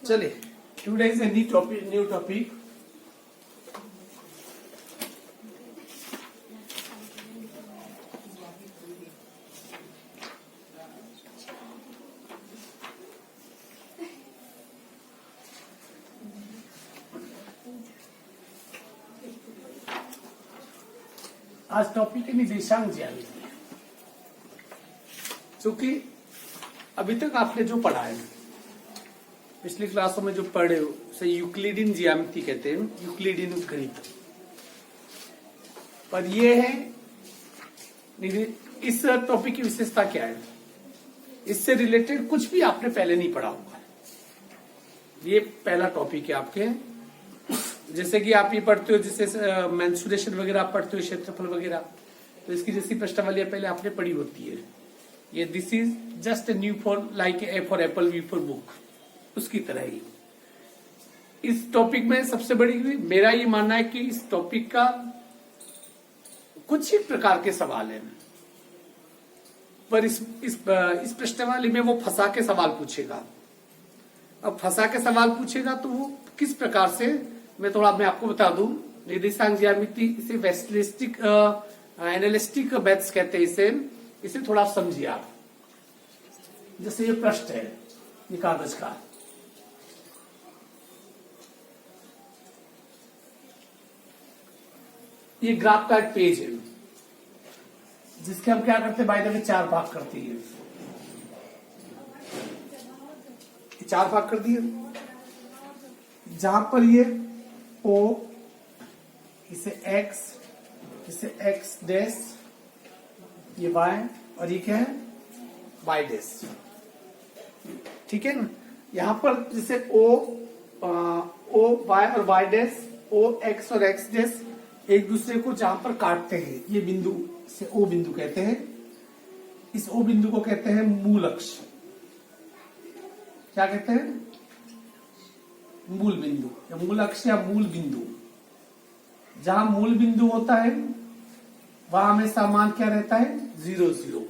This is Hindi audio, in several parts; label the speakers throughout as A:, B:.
A: चलिए, today is a new topic. आज टॉपिक है निर्देशांक ज्यामिति। क्योंकि अभी तक आपने जो पढ़ा है, पिछली क्लासों में जो पढ़े हो, उसे यूक्लिडियन ज्यामिति कहते हैं, यूक्लिडियन गणित। पर ये है, इस टॉपिक की विशेषता क्या है, इससे रिलेटेड कुछ भी आपने पहले नहीं पढ़ा होगा। ये पहला टॉपिक है आपके। जैसे कि आप ये पढ़ते हो, जैसे मेंसुरेशन वगैरह आप पढ़ते हो, क्षेत्रफल वगैरह, तो इसकी जैसी प्रश्नावलियां पहले आपने पढ़ी होती है। ये this is just a new for like a for apple, B for book, उसकी तरह ही इस टॉपिक में सबसे बड़ी मेरा ये मानना है कि इस टॉपिक का कुछ ही प्रकार के सवाल हैं, पर इस प्रश्नावली में वो फंसा के सवाल पूछेगा। अब फंसा के सवाल पूछेगा तो वो किस प्रकार से, मैं आपको बता दूं। निर्देशांक ज्यामिति, इसे वेस्टलिस्टिक एनालिस्टिक मैथ्स कहते हैं। इसे थोड़ा समझिए आप। जैसे ये प्रश्न है, ये कागज का, ये ग्राफ का एक पेज है, जिसके हम क्या करते हैं, बाय द वे 4 भाग करते हैं। 4 भाग कर दिए, जहां पर ये O, इसे X, इसे X डैश, ये Y, और ये क्या है, Y डैश। ठीक है ना। यहां पर जैसे O, Y और Y डैश, O, X और X डैश एक दूसरे को जहां पर काटते हैं, ये बिंदु से O बिंदु कहते हैं। इस O बिंदु को कहते हैं मूल अक्ष। क्या कहते हैं? मूल बिंदु या मूल अक्ष या मूल बिंदु। जहां मूल बिंदु होता है वहां हमेशा मान क्या रहता है, 0 0।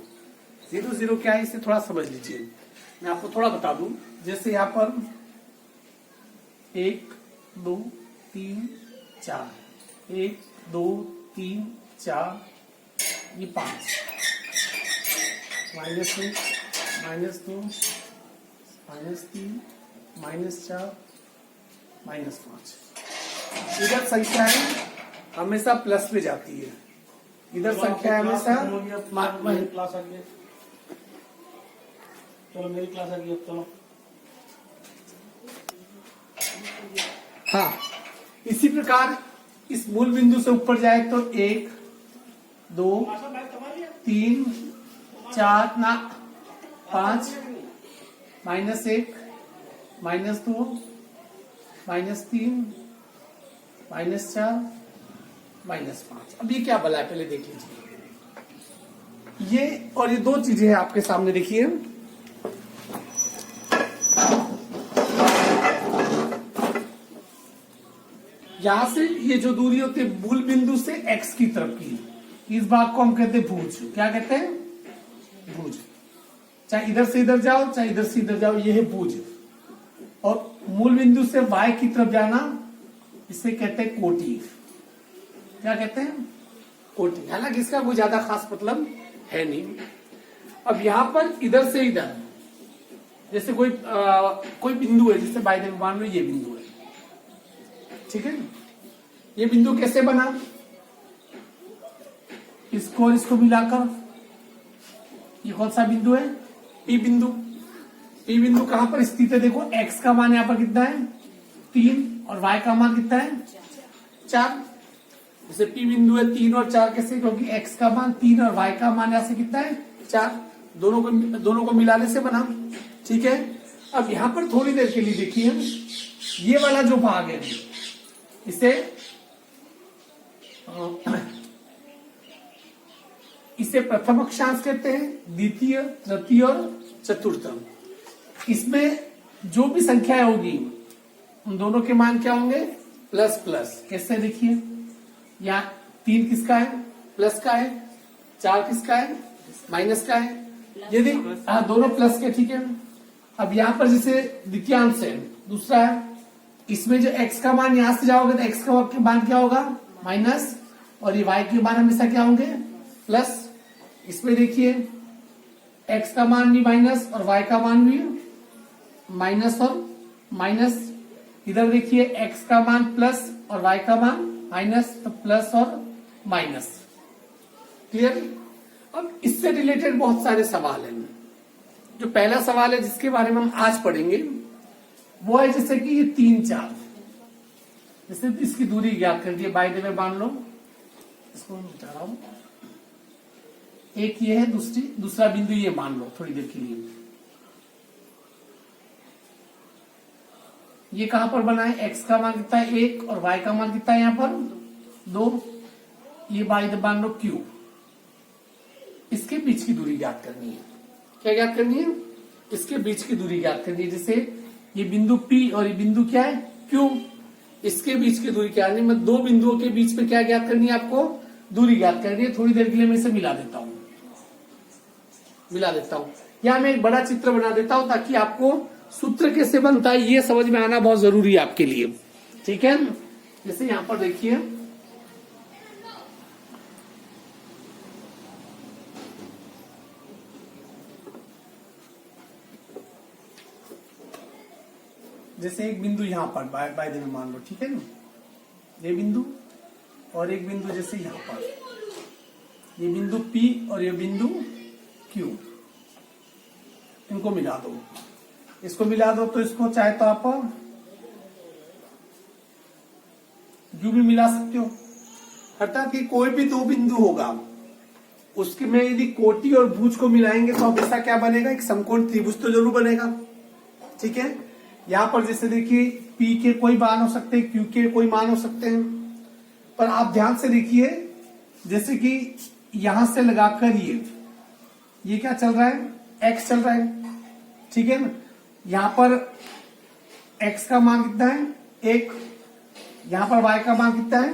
A: 0 0 क्या है, इसे थोड़ा समझ लीजिए। मैं आपको थोड़ा बता दूं। जैसे यहां पर 1 2 3 4, 1 2 3 4, ये 5, -1 -2 -3 -4 -5। इधर संख्या है हमेशा प्लस में जाती है, इधर संख्या हमेशा
B: मेरी क्लास आ गई। चलो मेरी क्लास आ गई। चलो
A: हाँ, इसी प्रकार इस मूल बिंदु से ऊपर जाए तो 1 2 3 4 ना 5 -1 -2 -3 -4 -5। अब ये क्या बला है, पहले देख लीजिए। ये और ये 2 चीजें हैं आपके सामने, देखिए। यहां से ये जो दूरी होती है मूल बिंदु से x की तरफ की, इस भाग को हम कहते हैं भुज। क्या कहते हैं? भुज। चाहे इधर से इधर जाओ, चाहे इधर से इधर जाओ, ये है भुज। और मूल बिंदु से y की तरफ जाना, इसे कहते हैं कोटि। क्या कहते हैं? कोटि। हालांकि इसका कोई ज्यादा खास मतलब है नहीं। अब यहां पर इधर से इधर, जैसे कोई बिंदु है, जैसे बाय द वे मान लो ये बिंदु है, ठीक है। ये बिंदु कैसे बना, इसको इसको मिलाकर, ये कौन सा बिंदु है, P बिंदु। P बिंदु कहां पर स्थित है, देखो x का मान यहां पर कितना है, 3, और y का मान कितना है, 4। जैसे P बिंदु है 3 और 4 कैसे, क्योंकि x का मान 3 और y का मान यहां से कितना है, 4। दोनों को मिलाने से बना। ठीक है। अब यहां पर थोड़ी देर के लिए देखिए, ये वाला जो भाग है, इसे प्रथम अक्षांश कहते हैं, द्वितीय, तृतीय और चतुर्थम। इसमें जो भी संख्याएं होगी उन दोनों के मान क्या होंगे, प्लस प्लस। कैसे देखिए, यहाँ 3 किसका है, प्लस का है, 4 किसका है, माइनस का है। यदि दोनों प्लस के, ठीक है। अब यहाँ पर जैसे द्वितीयांश है दूसरा है इसमें जो x का मान यहां से जाओगे तो x का मान क्या होगा माइनस, और ये y के मान हमेशा क्या होंगे प्लस। इसमें देखिए x का मान भी माइनस और y का मान भी माइनस और माइनस। इधर देखिए x का मान प्लस और y का मान माइनस, तो प्लस और माइनस। क्लियर। अब इससे रिलेटेड बहुत सारे सवाल हैं। जो पहला सवाल है जिसके बारे में हम आज पढ़ेंगे वो है जैसे कि ये 3 4, जैसे इसकी दूरी ज्ञात कर दिए। बाय द वे मान लो इसको मिटा रहा हूं, एक ये है, दूसरा बिंदु ये मान लो थोड़ी देर के लिए। ये कहां पर बना है, x का मान कितना है 1 और y का मान कितना है यहां पर 2। ये बाय द मान लो q। इसके बीच की दूरी ज्ञात करनी है। क्या ज्ञात करनी है, इसके बीच की दूरी ज्ञात करनी है। जैसे ये बिंदु P और ये बिंदु क्या है Q, इसके बीच की दूरी क्या है, मैं दो बिंदुओं के बीच में क्या ज्ञात करनी है, आपको दूरी ज्ञात करनी है। थोड़ी देर के लिए मैं इसे मिला देता हूं। या मैं एक बड़ा चित्र बना देता हूं ताकि आपको सूत्र कैसे बनता है ये समझ में आना बहुत जरूरी है आपके लिए। ठीक है, जैसे यहां पर देखिए जैसे एक बिंदु यहां पर बाय द वे मान लो, ठीक है ना, ये बिंदु और एक बिंदु जैसे यहां पर, ये बिंदु P और ये बिंदु Q, इनको मिला दो। इसको मिला दो तो इसको चाहे तो आप यू भी मिला सकते हो। अर्थात कि कोई भी दो बिंदु होगा उसके में यदि कोटि और भुज को मिलाएंगे तो हमेशा क्या बनेगा, एक समकोण त्रिभुज तो जरूर बनेगा। ठीक है, यहां पर जैसे देखिए P के कोई मान हो सकते हैं, Q के कोई मान हो सकते हैं, पर आप ध्यान से देखिए जैसे कि यहां से लगाकर ये क्या चल रहा है, x चल रहा है। ठीक है ना, यहां पर x का मान कितना है 1, यहां पर y का मान कितना है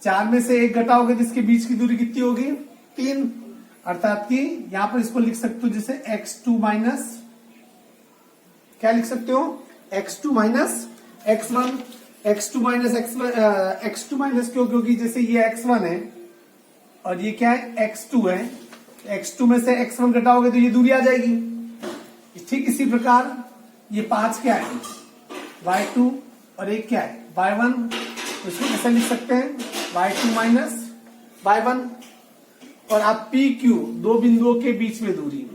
A: 4 में से 1 घटाओगे तो इसके बीच की दूरी कितनी होगी 3। अर्थात कि यहां पर इसको लिख सकते हो जैसे x2 माइनस, क्या लिख सकते हो x2 minus x1। x2 minus x2 minus क्यों, क्योंकि जैसे ये x1 है और ये क्या है x2 है, x2 में से x1 घटाओगे तो ये दूरी आ जाएगी। ठीक इसी प्रकार ये 5 क्या है y2 और एक क्या है y1, तो इसको कैसे लिख सकते हैं y2 माइनस y1। और आप PQ, दो बिंदुओं के बीच में दूरी,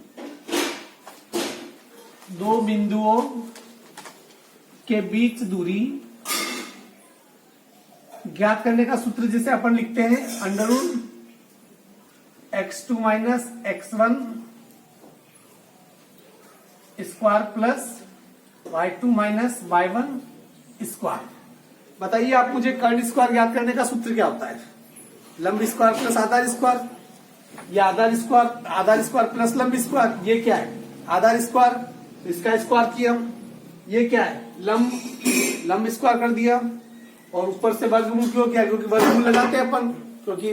A: दो बिंदुओं के बीच दूरी ज्ञात करने का सूत्र जैसे अपन लिखते हैं under root x2 minus x1 square plus y2 minus y1 square. बताइए आप मुझे कर्ण स्क्वायर ज्ञात करने का सूत्र क्या होता है, लंब स्क्वायर प्लस आधार स्क्वायर, या आधार स्क्वायर प्लस लंब स्क्वायर। ये क्या है आधार स्क्वायर, इसका स्क्वायर किया, ये क्या है लंब स्क्वायर कर दिया, और ऊपर से वर्गमूल क्यों किया, क्योंकि वर्गमूल लगाते हैं अपन, क्योंकि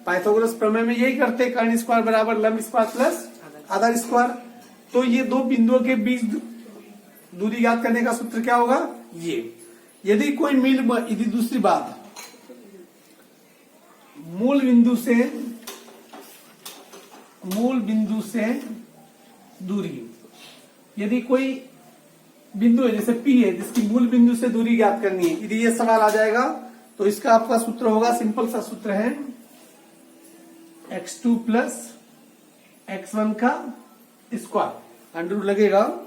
A: पाइथागोरस प्रमेय में यही करते हैं, कर्ण स्क्वायर बराबर लंब स्क्वायर प्लस आधार स्क्वायर। तो ये दो बिंदुओं के बीच दूरी ज्ञात करने का सूत्र क्या होगा ये। यदि दूसरी बात, मूल बिंदु से दूरी, यदि कोई बिंदु है जैसे P है जिसकी मूल बिंदु से दूरी ज्ञात करनी है, यदि ये सवाल आ जाएगा तो इसका आपका सूत्र होगा, सिंपल सा सूत्र है x2 प्लस x1 का स्क्वायर, अंडर लगेगा।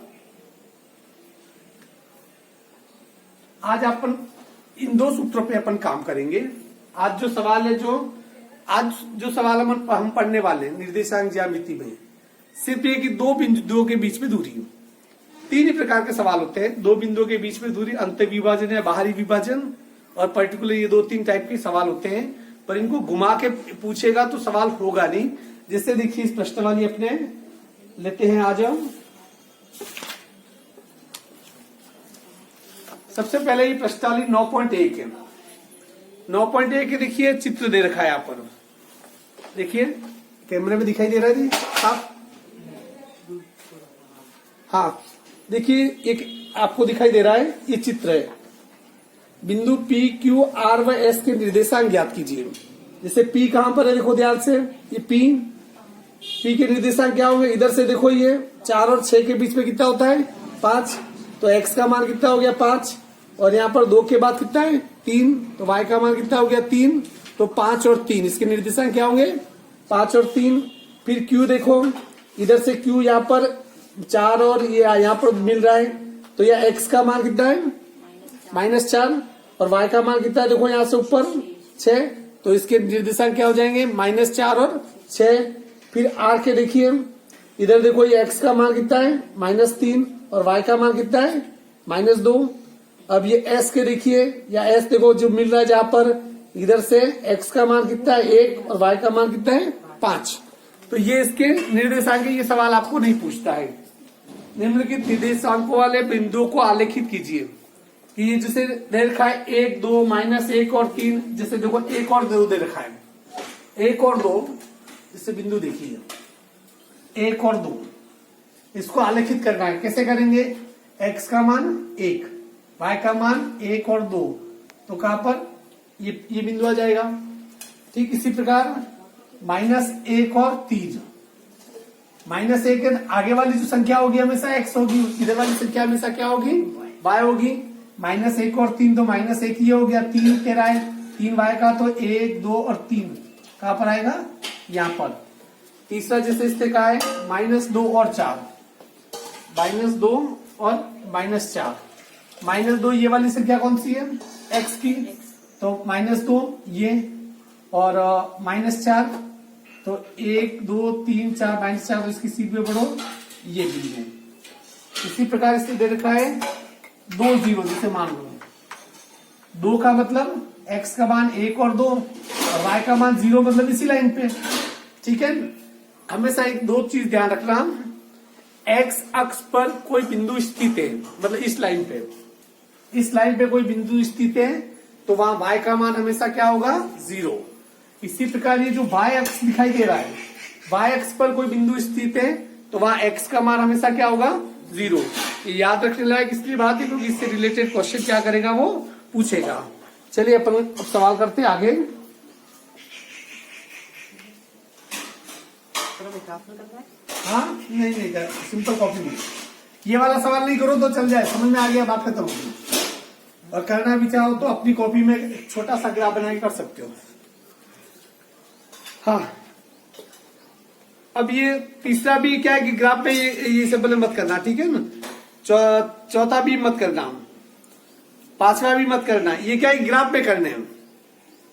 A: आज अपन इन दो सूत्रों पे अपन काम करेंगे। आज जो सवाल हम पढ़ने वाले हैं निर्देशांक ज्यामिति में, सिर्फ ये कि दो बिंदुओं के बीच में दूरी, 3 ही प्रकार के सवाल होते हैं। दो बिंदुओं के बीच में दूरी, अंत विभाजन या बाहरी विभाजन, और पर्टिकुलर ये 2-3 टाइप के सवाल होते हैं, पर इनको घुमा के पूछेगा तो सवाल होगा नहीं। जैसे देखिए इस प्रश्नावली अपने लेते हैं, आ जाओ। सबसे पहले ये प्रश्नावली 9.1 है। 9.1 के देखिए चित्र दे रखा है यहाँ पर, देखिए कैमरे में दिखाई दे रहा है जी साफ, हाँ देखिए एक आपको दिखाई दे रहा है, ये चित्र है। बिंदु पी क्यू आर व एस के निर्देशांक ज्ञात कीजिए। जैसे पी कहां पर है, देखो ध्यान से, ये पी के निर्देशांक क्या होंगे, इधर से देखो, ये 4 और 6 के बीच में कितना होता है, 5। तो x का मान कितना हो गया, 5। और यहाँ पर 2 के बाद कितना है, 3। तो y का मान कितना हो गया, 3। तो 5 और 3 इसके निर्देशांक क्या होंगे, 5 और 3। फिर q देखो, इधर से q यहाँ पर 4 और ये यहाँ पर मिल रहा है। तो यह x का मान कितना है, -4। और y का मान कितना है, देखो यहाँ से ऊपर 6। तो इसके निर्देशांक क्या हो जाएंगे, -4 और 6। फिर r के देखिए, इधर देखो ये x का मान कितना है, -3। और y का मान कितना है, -2। अब ये s के देखिए, या s देखो जो मिल रहा है जहां पर, इधर से x का मान कितना है, 1। और y का मान कितना है, 5। तो ये इसके निर्देशांक है। ये सवाल आपको नहीं पूछता है। निम्नलिखित निर्देशांकों वाले बिंदुओं को आलेखित कीजिए। कि ये जैसे दे रखा है 1, 2, -1 और 3। जैसे देखो 1 और 2 दे रखा है, 1 और 2 जैसे बिंदु देखिए, 1 और 2, इसको आलेखित करना है। कैसे करेंगे, x का मान 1, y का मान 1 और 2। तो कहां पर, ये बिंदु आ जाएगा। ठीक इसी प्रकार -1 और 3, -1 के आगे वाली जो संख्या होगी हमेशा x होगी, इधर वाली संख्या हमेशा क्या होगी, y होगी। -1 और 3, तो -1 ये हो गया, 3 कह रहा है, 3y का, तो 1, 2 और 3 कहां पर आएगा, यहां पर। तीसरा जैसे इससे कहा है -2 और 4, -2 और -4। -2 ये वाली संख्या कौन सी है, x की, तो -2 ये, और -4, तो 1, 2, 3, 4, -4, तो इसकी सीध पे बढ़ो, ये बिंदु। इसी प्रकार इससे दे रखा है 2 0, जैसे मान लो 2 का मतलब x का मान 1 और 2, और y का मान 0, मतलब इसी लाइन पे। ठीक है, हमेशा एक 2 चीज ध्यान रखना, x अक्ष पर कोई बिंदु स्थित है, मतलब इस लाइन पे कोई बिंदु स्थित है, तो वहां y का मान हमेशा क्या होगा, 0। इसी प्रकार ये जो y अक्ष दिखाई दे रहा है, y अक्ष पर कोई बिंदु स्थित है, तो वहां x का मान हमेशा क्या होगा, 0। ये याद रखने लायक इसलिए बात है क्योंकि इससे रिलेटेड क्वेश्चन क्या करेगा, वो पूछेगा। चलिए अपन अब सवाल करते हैं आगे। हाँ नहीं सिंपल कॉपी में, ये वाला सवाल नहीं करो तो चल जाए, समझ में आ गया, बात खत्म होगी। और करना भी चाहो तो अपनी कॉपी में एक छोटा सा ग्राफ बना के कर सकते हो। हाँ, अब ये तीसरा भी क्या है कि ग्राफ में ये सिंपल मत करना, ठीक है ना। चौथा भी मत करना, 5वां भी मत करना। ये क्या है, ग्राफ पे करने हैं।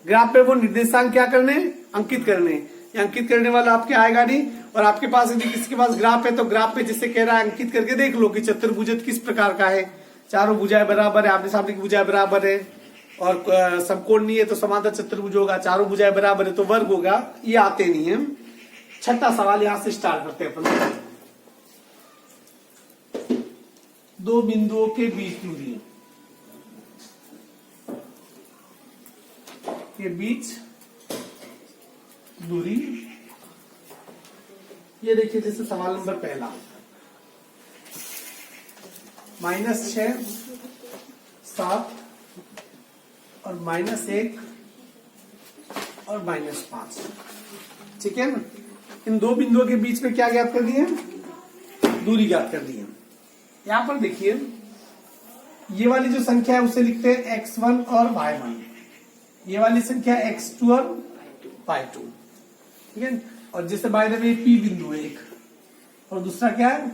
A: ग्राफ पे वो निर्देशांक क्या करने, अंकित करने। ये अंकित करने वाला आपके आएगा नहीं। और आपके पास यदि किसी के पास ग्राफ है तो ग्राफ पे जिससे कह रहा है अंकित करके देख लो कि चतुर्भुज किस प्रकार का है, चारों भुजाएं बराबर है, आमने सामने की भुजाएं बराबर है, और समकोण नहीं है तो समांतर चतुर्भुज होगा, चारों भुजाएं बराबर है तो वर्ग होगा। ये आते नहीं है। छठा सवाल यहां से स्टार्ट करते हैं अपन। 2 बिंदुओं के बीच दूरी के बीच दूरी, ये देखिए जैसे सवाल नंबर पहला, -6, 7 और -1 और -5। ठीक है ना। इन 2 बिंदुओं के बीच में क्या ज्ञात कर दिए, दूरी ज्ञात कर दी है। यहां पर देखिए ये वाली जो संख्या है उसे लिखते हैं x1 और y1, ये वाली संख्या x2 और y2। ठीक है। और जैसे बाय द वे P बिंदु है एक, और दूसरा क्या है,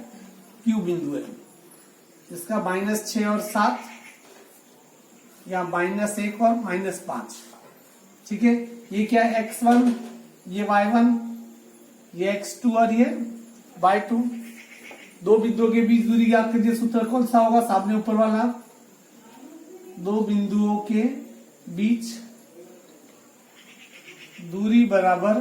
A: Q बिंदु है, जिसका -6 और 7 या -1 और -5। ठीक है। ये क्या है, x1, ये y1, ये x2 और ये y2। 2 बिंदुओं के बीच दूरी ज्ञात कीजिए। सूत्र कौन सा होगा, सामने ऊपर वाला। 2 बिंदुओं के बीच दूरी बराबर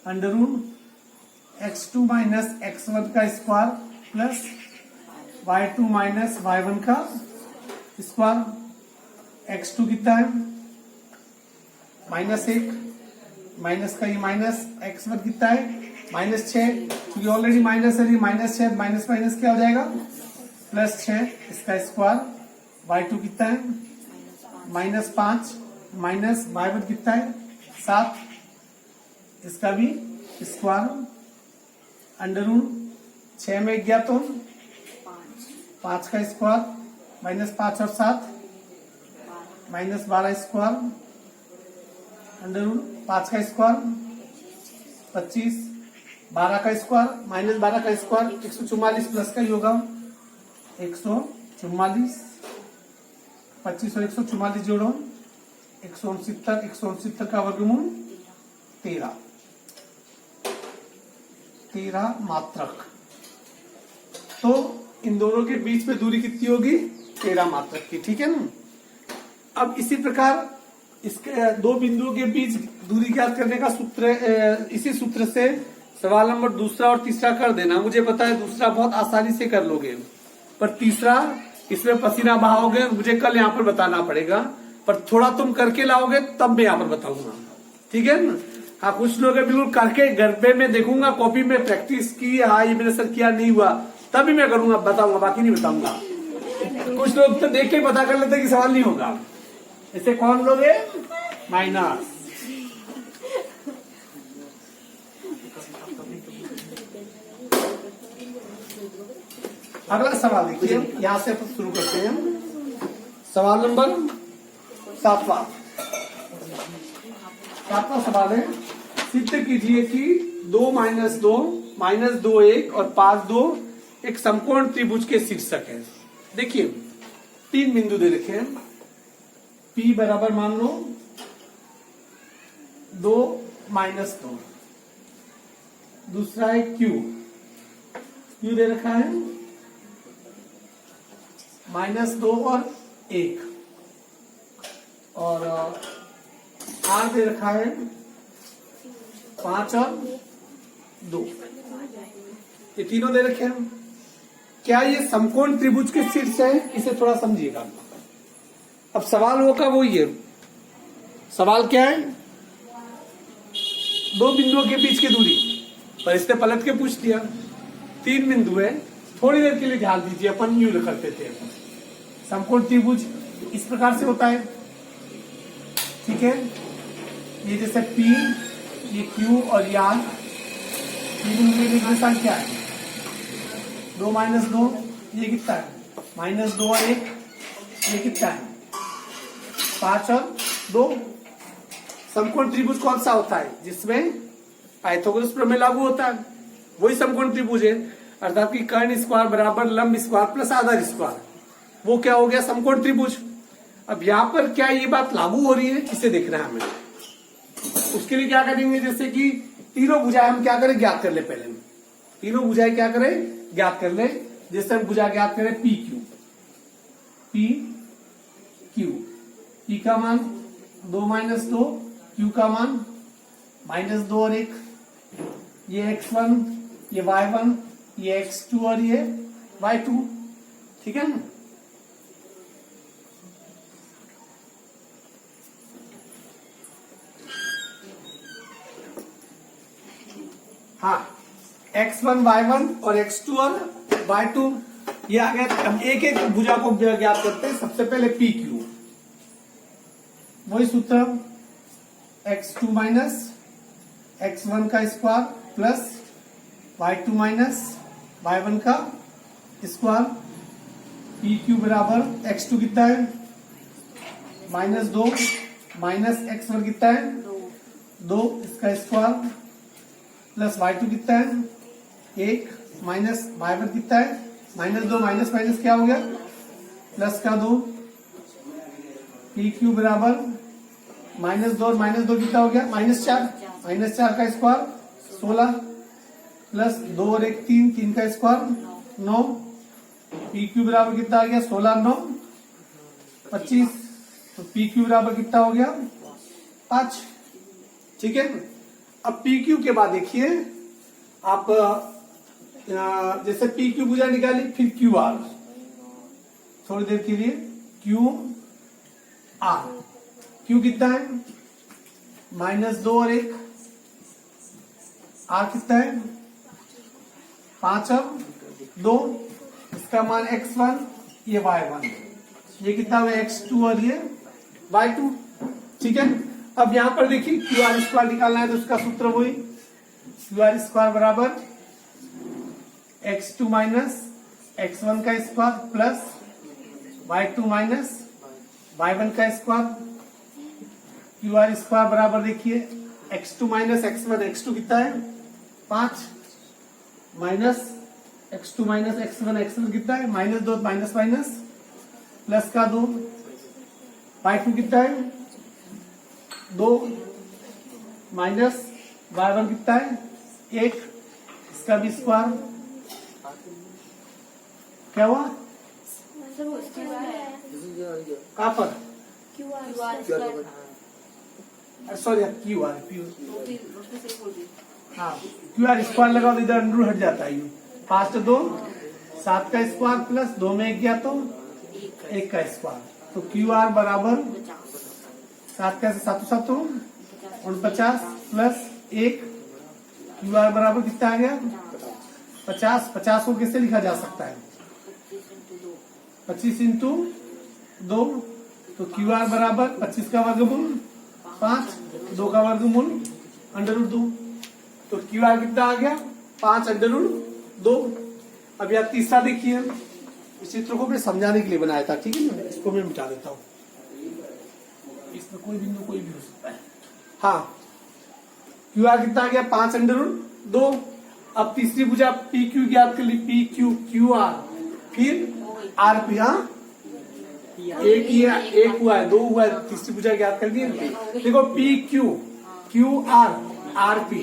A: √x2 - x1 का स्क्वायर प्लस y2 - y1 का स्क्वायर। x2 कितना है, -1, माइनस का ये माइनस, x1 कितना है, -6, क्योंकि ऑलरेडी माइनस है, -6 माइनस क्या हो जाएगा, प्लस 6 इसका स्क्वायर, y2 कितना है -5 माइनस y1 कितना है 7, इसका भी स्क्वायर, अंडर रूट 6 में गया तो 5 का स्क्वायर -5 और 7 -12 स्क्वायर, अंडर रूट 5 का स्क्वायर 25, 12 का स्क्वायर -12 का स्क्वायर 144 प्लस का ही होगा 144, 25 और 144 जोड़ो 169 का वर्गमूल 13 मात्रक। तो इन दोनों के बीच में दूरी कितनी होगी 13 मात्रक की, ठीक है ना। अब इसी प्रकार इसके दो बिंदुओं के बीच दूरी ज्ञात करने का सूत्र, इसी सूत्र से सवाल नंबर दूसरा और तीसरा कर देना। मुझे पता है दूसरा बहुत आसानी से कर लोगे, पर तीसरा इसमें पसीना बहाओगे, मुझे कल यहाँ पर बताना पड़ेगा, पर थोड़ा तुम करके लाओगे तब मैं यहाँ पर बताऊंगा, ठीक है ना। हाँ, कुछ लोग बिल्कुल करके घर पे मैं देखूंगा कॉपी में प्रैक्टिस की, हाँ ये मेरे सर किया नहीं हुआ, तभी मैं करूंगा, बताऊंगा, बाकी नहीं बताऊंगा। कुछ लोग तो देख के पता कर लेते कि सवाल नहीं होगा, इसे कौन लोगे माइनस। अगला सवाल देखिए, यहां से शुरू करते हैं। सवाल नंबर 7वां सवाल है, सिद्ध कीजिए कि 2 - 2 -2 1 और 5 2 एक समकोण त्रिभुज के शीर्षक है। देखिए 3 बिंदु दे रखे हैं, P बराबर मान लो 2 - 2, दूसरा है Q दे रखा है -2 और 1, और R दे रखा है 5 और 2, ये तीनों दे रखे हैं। क्या ये समकोण त्रिभुज के शीर्ष है, इसे थोड़ा समझिएगा। अब सवाल वो का वो ये सवाल क्या है, दो बिंदुओं के बीच की दूरी, पर इसने पलट के पूछ दिया 3 बिंदु है, थोड़ी देर के लिए ध्यान दीजिए, अपन यूं करते थे। समकोण त्रिभुज इस प्रकार से होता है, ठीक है। ये जैसे P, ये Q और ये R, निशान क्या है 2 - 2, ये कितना है -2 और 1, ये कितना है 5 और 2। समकोण त्रिभुज कौन सा होता है, जिसमें पाइथागोरस प्रमेय लागू होता है, वही समकोण त्रिभुज है। अर्थात कि कर्ण स्क्वायर बराबर लंब स्क्वायर प्लस आधार स्क्वायर, वो क्या हो गया समकोण त्रिभुज। अब यहाँ पर क्या ये बात लागू हो रही है, इसे देखना है हमें। उसके लिए क्या करेंगे, जैसे कि तीनों भुजाएं हम क्या करें ज्ञात कर ले, पहले तीनों भुजाएं क्या करें ज्ञात कर ले। जैसे हम भुजा ज्ञात करें पी का मान 2 - 2, Q का मान -2 और 1, ये x1, ये y1, ये x2 और ये y2, ठीक है ना। हाँ, x1 y1 और x2 और y2 ये आ गया। हम एक एक भुजा को ज्ञात करते हैं। सबसे पहले PQ, वही सूत्र x2 माइनस x1 का square plus y2 minus y1 का स्क्वायर, PQ बराबर x2 कितना है -2 माइनस x1 कितना है 2, इसका स्क्वायर प्लस y2 कितना है 1 माइनस y1 कितना है -2, माइनस माइनस क्या हो गया प्लस का 2, PQ बराबर -2 और -2 कितना हो गया -4 का स्क्वायर 16 प्लस 2 और 1 3 का स्क्वायर 9, PQ बराबर कितना आ गया 16 9 25, तो PQ बराबर कितना हो गया 5, ठीक है। अब PQ के बाद देखिए आप जैसे PQ भुजा निकाली, फिर QR, थोड़ी देर के लिए QR, Q कितना है -2 और 1, R कितना है 5 और 2, इसका मान x1, ये y1, ये कितना हुआ x2 और ये y2। ठीक है, अब यहां पर देखिए क्यू आर स्क्वायर निकालना है तो उसका सूत्र वही क्यू आर स्क्वायर बराबर x2 माइनस x1 का square plus y2 minus y1 का स्क्वायर। क्यू आर स्क्वायर बराबर देखिए x2 माइनस x1, x2 कितना है 5 minus x2 minus x1, x1 कितना है -2 माइनस माइनस प्लस का 2, y2 कितना है 2 माइनस y1 कितना है 1, इसका भी स्क्वायर क्या हुआ कहाँ पर सॉरी क्यू आर हाँ क्यू आर स्क्वायर लगाओ तो इधर अंडर हट जाता है यूं 5 तो 2 7 का स्क्वायर प्लस 2 में 1 गया तो 1 का स्क्वायर, तो क्यू आर बराबर 7 का 7 7 49 प्लस 1, क्यू आर बराबर कितना आ गया 50। 50 को कैसे लिखा जा सकता है 25 इंटू 2, तो क्यू आर बराबर 25 का वर्गमूल 5, 2 का वर्गमूल √2, तो क्यू आर कितना आ गया 5 √2। अब यार तीसरा देखिए, इस चित्र को मैं समझाने के लिए बनाया था, ठीक है ना, इसको मैं मिटा देता हूँ, इसमें कोई बिंदु कोई भी हो सकता है। हाँ क्यू आर कितना आ गया 5 √2। अब तीसरी भुजा पी क्यू ज्ञात कर ली, पी क्यू क्यू आर फिर आर पी। हाँ एक हुआ है 2 हुआ है, तीसरी भुजा ज्ञात कर दिए। देखो P Q Q R R P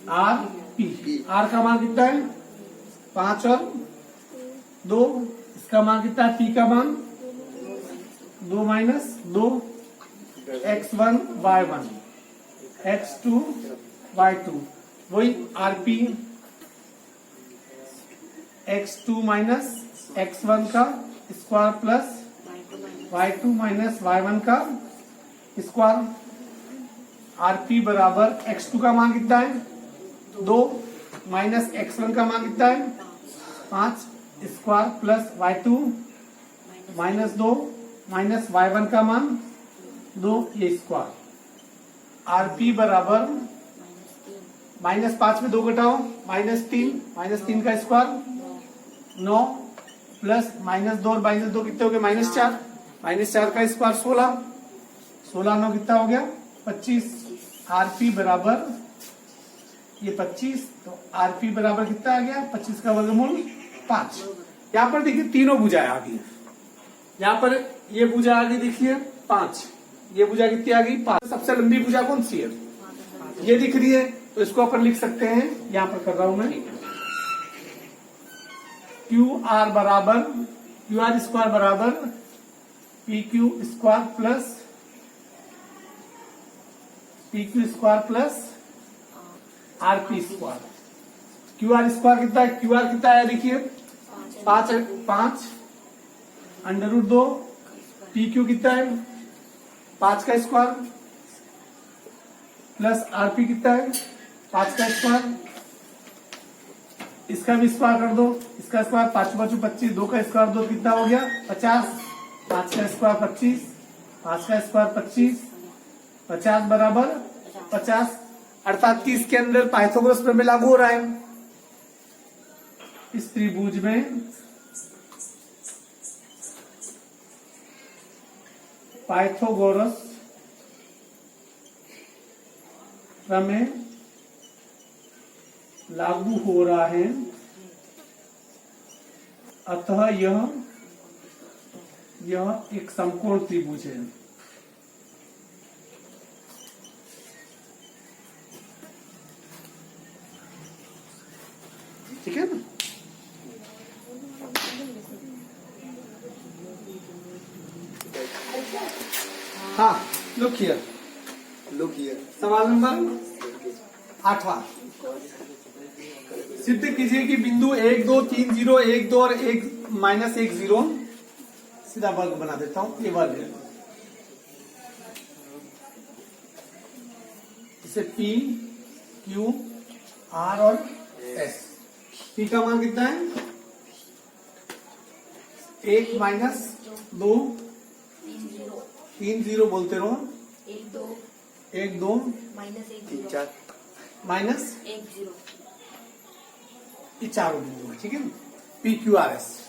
A: R का मान कितना है 5 और 2, इसका मान कितना है पी का मान 2 minus 2, x1 y1 x2 y2, वही आरपी x2 माइनस x1 का square plus y2 minus y1 का स्क्वायर। आरपी बराबर x2 का मान कितना है 2 माइनस x1 का मान कितना है 5 square plus y2 minus 2 minus y1 का मान 2 ये स्क्वायर। आरपी बराबर -5 में 2 घटाओ -3 का स्क्वायर 9 प्लस -2 और -2 कितने हो गए -4 का स्क्वायर 16 9 कितना हो गया 25। आरपी बराबर ये 25, तो आरपी बराबर कितना आ गया 25 का वर्गमूल 5। यहाँ पर देखिए तीनों भुजाएं आ गई, यहाँ पर ये भुजा आ गई देखिए 5, ये भुजा कितनी आ गई 5। सबसे लंबी भुजा कौन सी है ये दिख रही है, तो इसको अपन लिख सकते हैं, यहाँ पर कर रहा हूं मैं क्यू आर बराबर क्यू आर स्क्वायर बराबर P Q square plus R P square. Q R square कितना है, क्यू आर कितना है देखिए 5 √2, पी क्यू कितना है 5 का स्क्वायर प्लस आरपी कितना है 5 का स्क्वायर, इसका भी स्क्वायर कर दो, इसका स्क्वायर 5 5 25, 2 का स्क्वायर 2 कितना हो गया 50, 5 का स्क्वायर 25, 5 का स्क्वायर 25, 50 बराबर 50, अर्थात 30 के अंदर पाइथागोरस प्रमेय लागू हो रहा है। इस त्रिभुज में पाइथागोरस प्रमेय लागू हो रहा है, अतः यह एक समकोण त्रिभुज है। ठीक है ना। हाँ लुक हियर सवाल नंबर 8वां, सिद्ध कीजिए कि बिंदु 1 2 3 0 1 2 और 1 -1 0, सीधा वर्ग बना देता हूं, ये वर्ग है, इसे P Q R और S पी का मान कितना है? 1 माइनस 2, 3 0 बोलते रहो, 1 2 माइनस
C: 1 0
A: ये चारों बिंदु है, ठीक है ना। पी क्यू आर एस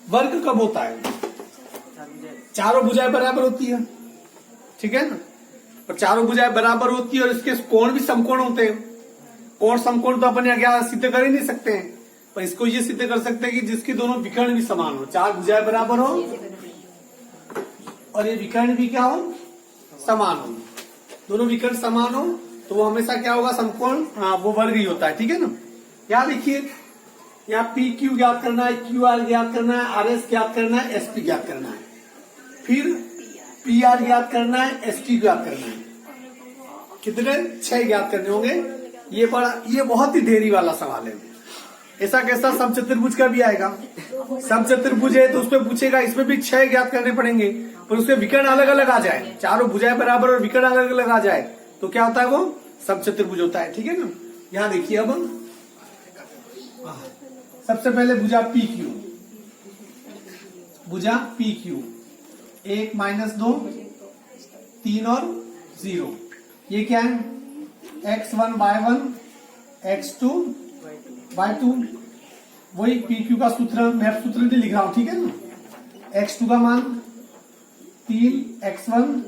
A: वर्ग कब होता है? चारों भुजाएं बराबर होती है, ठीक है ना। और चारों भुजाएं बराबर होती है और इसके कोण भी समकोण होते हैं। कोण समकोण तो अपन यहाँ सिद्ध कर ही नहीं सकते हैं, पर इसको ये सिद्ध कर सकते हैं कि जिसके दोनों विकर्ण भी समान हो, चार भुजाएं बराबर हो और ये विकर्ण भी क्या हो? समान हो। दोनों विकर्ण समान हो तो वो हमेशा क्या होगा? समकोण, वो वर्ग ही होता है, ठीक है ना। यहाँ देखिए, यहाँ पी क्यू ज्ञात करना है, क्यू आर ज्ञात करना है, आर एस ज्ञात करना है, एस पी ज्ञात करना है, फिर पी आर ज्ञात करना है, एस टी ज्ञात करना है। कितने? 6 ज्ञात करने होंगे। ये बहुत ही देरी वाला सवाल है। ऐसा कैसा? समचतुर्भुज का भी आएगा। समचतुर्भुज है तो उसमें पूछेगा, इसमें भी 6 ज्ञात करने पड़ेंगे, पर उसमें विकर्ण अलग अलग आ जाए, चारों भुजाएं बराबर और विकर्ण अलग अलग आ जाए तो क्या होता है? वो समचतुर्भुज होता है, ठीक है ना। यहाँ देखिए, अब सबसे पहले भुजा पी क्यू, भुजा पी क्यू 1 माइनस 2, 3 और 0, ये क्या है? x1 y1 x2 y2, वही पी क्यू का सूत्र, मैं सूत्र नहीं लिख रहा हूं, ठीक है ना। x2 का मान 3x1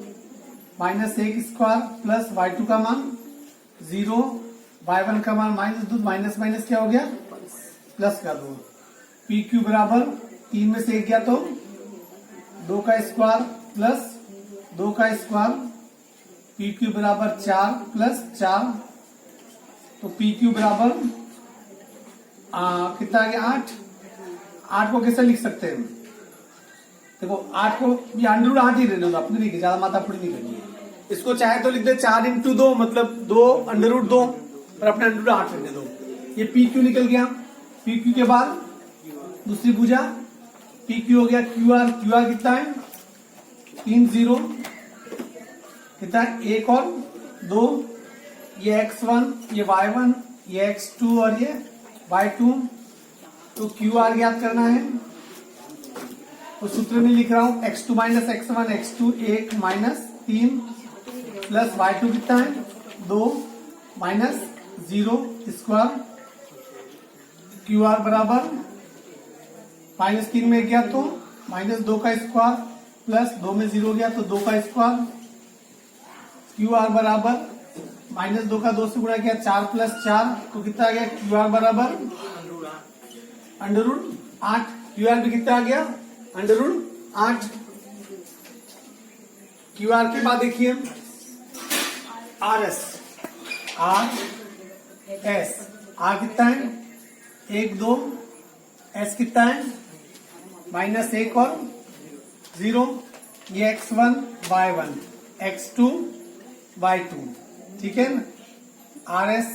A: minus 1 square plus y2 का मान 0, y1 का मान -2, माइनस माइनस क्या हो गया? प्लस कर दो। पी क्यू बराबर 3 में से 1 गया तो 2 का स्क्वायर प्लस 2 का स्क्वायर, पी क्यू बराबर 4 प्लस 4, तो पी क्यू बराबर कितना आ गया? 8। 8 को कैसे लिख सकते हैं? देखो 8 को ये अंडर 8 ही रहने दो, अपने नहीं, ज्यादा माथापड़ी नहीं करनी है। इसको चाहे तो लिख दे 4 इंटू 2, मतलब 2 अंडर 2, और अपने अंडर 8 रहने दो। ये पी क्यू निकल गया। पी क्यू के बाद दूसरी भुजा पी क्यू हो गया क्यू आर। क्यू आर कितना है? 3 0, कितना है? 1 और 2, ये x1, ये y1, ये x2 और ये y2, तो क्यू आर ज्ञात करना है। तो सूत्र में लिख रहा हूं, x2 minus x1 x2 1 minus 3 plus y2 कितना है? 2 माइनस 0 स्क्वायर, क्यू आर बराबर -3 में गया तो -2 का स्क्वायर प्लस 2 में 0 गया तो 2 का स्क्वायर, क्यू आर बराबर -2 का 2 से गुणा किया 4 प्लस 4, तो कितना आ गया? क्यू आर बराबर √8। क्यू आर भी कितना आ गया? √8। क्यू आर के बाद देखिए आर एस, आर कितना है? 1 2, एस कितना है? -1 और 0, ये x1 y1 x2 y2, ठीक है ना। आर एस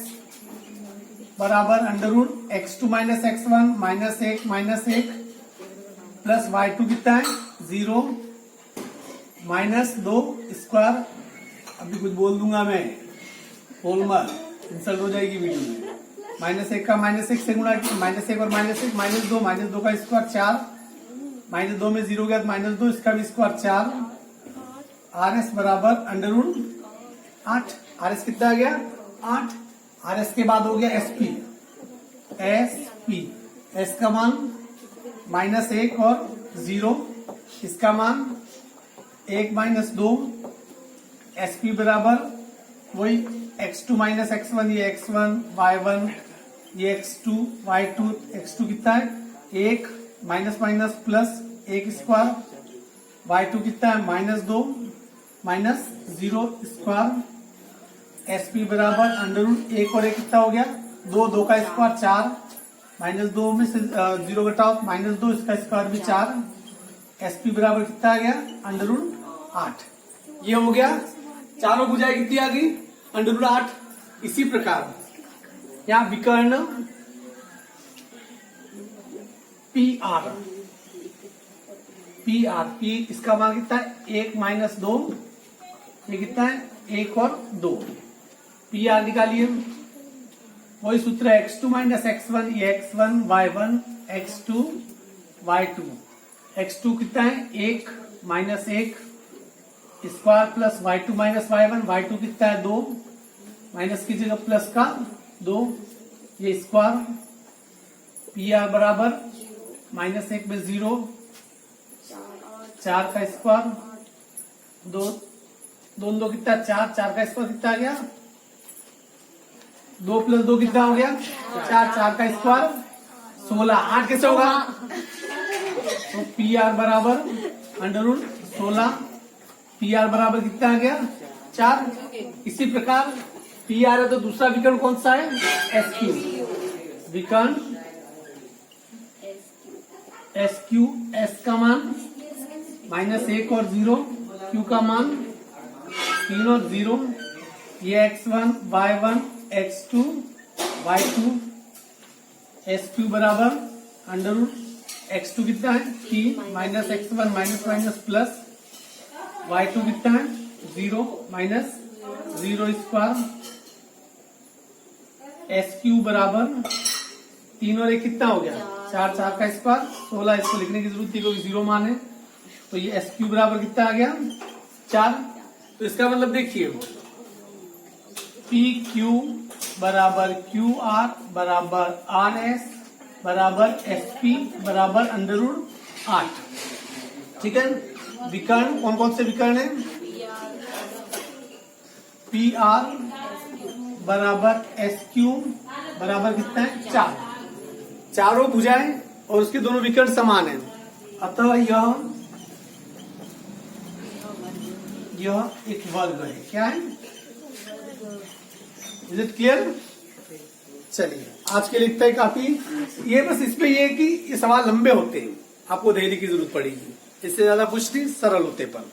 A: बराबर √x2 minus x1 -1 plus y2 कितना है? 0 -2 स्क्वायर। अभी कुछ बोल दूंगा मैं, बोल मत, इंसल्ट हो जाएगी वीडियो में। -1 का -1 से गुणा, -1 और -1 -2, -2 का स्क्वायर 4, -2 में 0 गया तो -2, इसका भी स्क्वायर 4। आर एस बराबर √8। आर एस कितना आ गया? 8। आर एस के बाद हो गया एस पी, एस का मान -1 और 0, इसका मान 1 - 2, एस पी बराबर वही x2 माइनस x1, ये x1 y1, ये x2 y2, x2 कितना है? 1 minus minus plus 1 square, y2 कितना है? -2 माइनस 0 स्क्वायर, एसपी बराबर √1 और 1 कितना हो गया? 2, 2 का स्क्वायर 4, -2 में से 0 घटाओ -2, इसका स्क्वायर भी 4, एसपी बराबर कितना आ गया? √8। ये हो गया। चारों भुजाएं कितनी आ गई? √8। इसी प्रकार यहाँ विकर्ण पी इसका मान कितना है? 1 - 2, ये कितना है? 1 और 2। पी आर निकालिए। वही सूत्र है x2 माइनस x1, ये x1 y1 x2 y2। x2 कितना है 1 minus 1 square plus y2 minus y1, y2 कितना है 2 माइनस की जगह प्लस का 2, ये स्क्वायर पी आर बराबर माइनस 1 में 0, 4 का स्क्वायर 2 2 कितना 4, 4 का स्क्वायर कितना आ गया 2 प्लस 2 कितना हो गया 4, 4 का स्क्वायर 16, 8 कैसे होगा तो पी आर बराबर अंडर रूट 16, पी आर बराबर कितना आ गया 4। इसी प्रकार पी आर है तो दूसरा विकर्ण कौन सा है एस क्यू, विकर्ण एस क्यू, एस का मान माइनस 1 और 0, क्यू का मान 3 और 0, ये x1 y1 x2 y2, S Q बराबर अंडर रूट x2 कितना है 3 minus x1 minus minus plus y2 कितना है 0 माइनस 0 स्क्वायर, एस क्यू बराबर 3 और 1 कितना हो गया 4, 4 का स्क्वायर 16, इसको लिखने की जरूरत थी क्योंकि 0 मान है, तो ये एस क्यू बराबर कितना आ गया 4। तो इसका मतलब देखिए पी क्यू बराबर क्यू आर बराबर आर एस बराबर एस पी बराबर अंडर रूट 8। ठीक है, विकर्ण कौन कौन से विकर्ण है पी आर बराबर एस क्यू बराबर कितना है 4, चारों भुजाएं और उसके दोनों विकर्ण समान है, अतः यह एक वर्ग है। क्या है इज इट क्लियर। चलिए आज के लिए इतना ही काफी, ये बस इसमें ये है कि ये सवाल लंबे होते हैं, आपको धैर्य की जरूरत पड़ेगी, इससे ज्यादा कुछ नहीं, सरल होते पर।